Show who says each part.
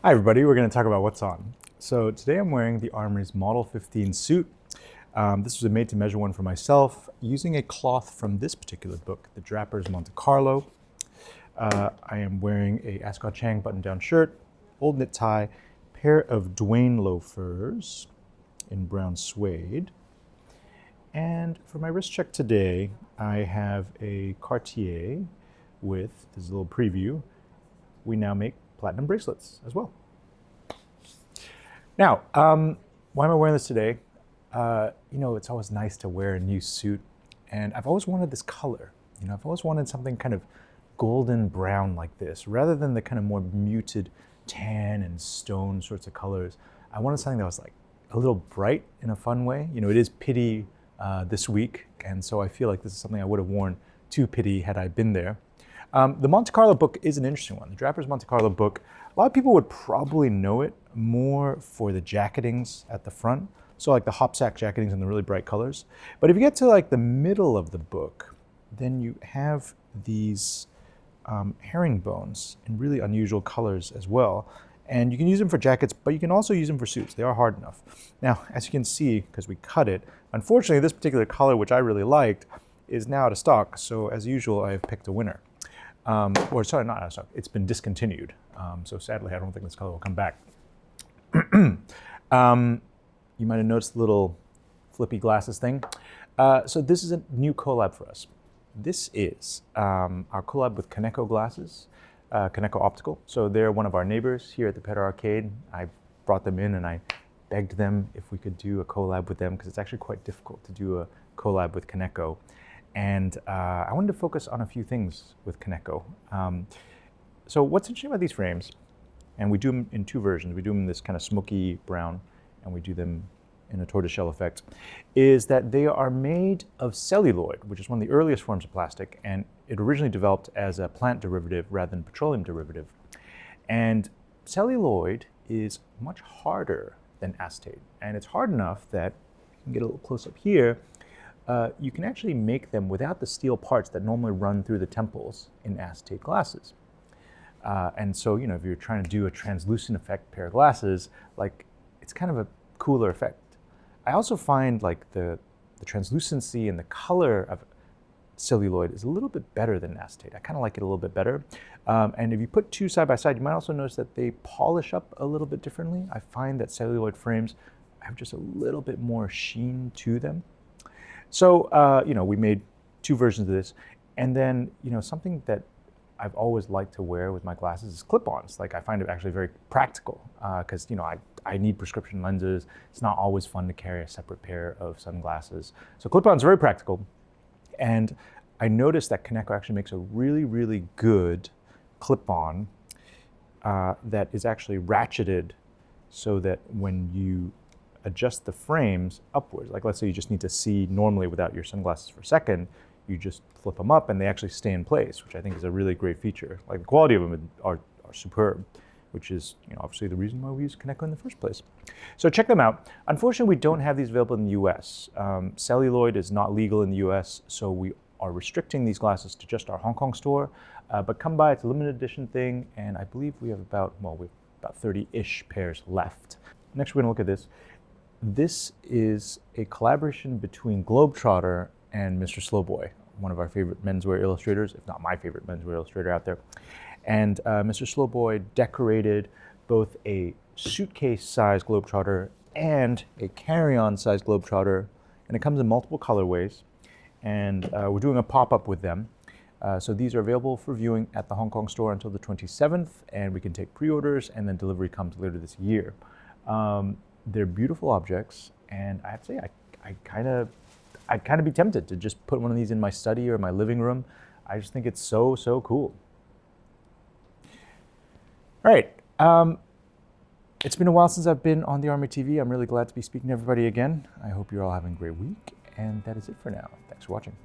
Speaker 1: Hi everybody, we're going to talk about what's on. So today I'm wearing the Armoury's Model 15 suit. This was a made-to-measure one for myself using a cloth from this particular book, the Drapers Monte Carlo. I am wearing a Ascot Chang button-down shirt, old knit tie, pair of Dwayne loafers in brown suede. And for my wrist check today, I have a Cartier with, this is a little preview, we now make platinum bracelets as well. Now, why am I wearing this today? It's always nice to wear a new suit, and I've always wanted this color. I've always wanted something kind of golden brown like this, rather than the kind of more muted tan and stone sorts of colors. I wanted something that was like a little bright in a fun way. It is Pitti this week, and so I feel like this is something I would have worn to Pitti had I been there. The Monte Carlo book is an interesting one. The Drapers Monte Carlo book, a lot of people would probably know it more for the jacketings at the front. So like the hopsack jacketings in the really bright colors. But if you get to like the middle of the book, then you have these herringbones in really unusual colors as well. And you can use them for jackets, but you can also use them for suits. They are hard enough. Now, as you can see, because we cut it, unfortunately this particular color, which I really liked, is now out of stock. So as usual, I have picked a winner. Or sorry, not out of stock, it's been discontinued. So sadly, I don't think this color will come back. You might have noticed the little flippy glasses thing. So this is a new collab for us. This is our collab with Kaneko glasses, Kaneko Optical. So they're one of our neighbors here at the Pedder Arcade. I brought them in and I begged them if we could do a collab with them because it's actually quite difficult to do a collab with Kaneko. And I wanted to focus on a few things with Kaneko. So what's interesting about these frames, and we do them in two versions, we do them in this kind of smoky brown, and we do them in a tortoiseshell effect, is that they are made of celluloid, which is one of the earliest forms of plastic, and it originally developed as a plant derivative rather than petroleum derivative. And celluloid is much harder than acetate, and it's hard enough that, you can get a little close up here, you can actually make them without the steel parts that normally run through the temples in acetate glasses. And so, if you're trying to do a translucent effect pair of glasses, like it's kind of a cooler effect. I also find like the translucency and the color of celluloid is a little bit better than acetate. I kind of like it a little bit better. And if you put two side by side, you might also notice that they polish up a little bit differently. I find that celluloid frames have just a little bit more sheen to them. So, we made two versions of this. And then, something that I've always liked to wear with my glasses is clip-ons. Like I find it actually very practical because, I need prescription lenses. It's not always fun to carry a separate pair of sunglasses. So clip-ons are very practical. And I noticed that Kaneko actually makes a really, really good clip-on that is actually ratcheted so that when you adjust the frames upwards, like let's say you just need to see normally without your sunglasses for a second, you just flip them up and they actually stay in place, which I think is a really great feature. Like the quality of them are superb, which is obviously the reason why we use Kaneko in the first place. So check them out. Unfortunately, we don't have these available in the US. Celluloid is not legal in the US, so we are restricting these glasses to just our Hong Kong store. But come by, it's a limited edition thing, and I believe we have about 30-ish pairs left. Next, we're gonna look at this. This is a collaboration between Globetrotter and Mr. Slowboy, one of our favorite menswear illustrators, if not my favorite menswear illustrator out there. And Mr. Slowboy decorated both a suitcase-sized Globetrotter and a carry-on sized Globetrotter, and it comes in multiple colorways. And we're doing a pop-up with them. So these are available for viewing at the Hong Kong store until the 27th, and we can take pre-orders, and then delivery comes later this year. They're beautiful objects, and I have to say, I'd kind of be tempted to just put one of these in my study or my living room. I just think it's so, so cool. All right, it's been a while since I've been on the Armoury TV. I'm really glad to be speaking to everybody again. I hope you're all having a great week, and that is it for now. Thanks for watching.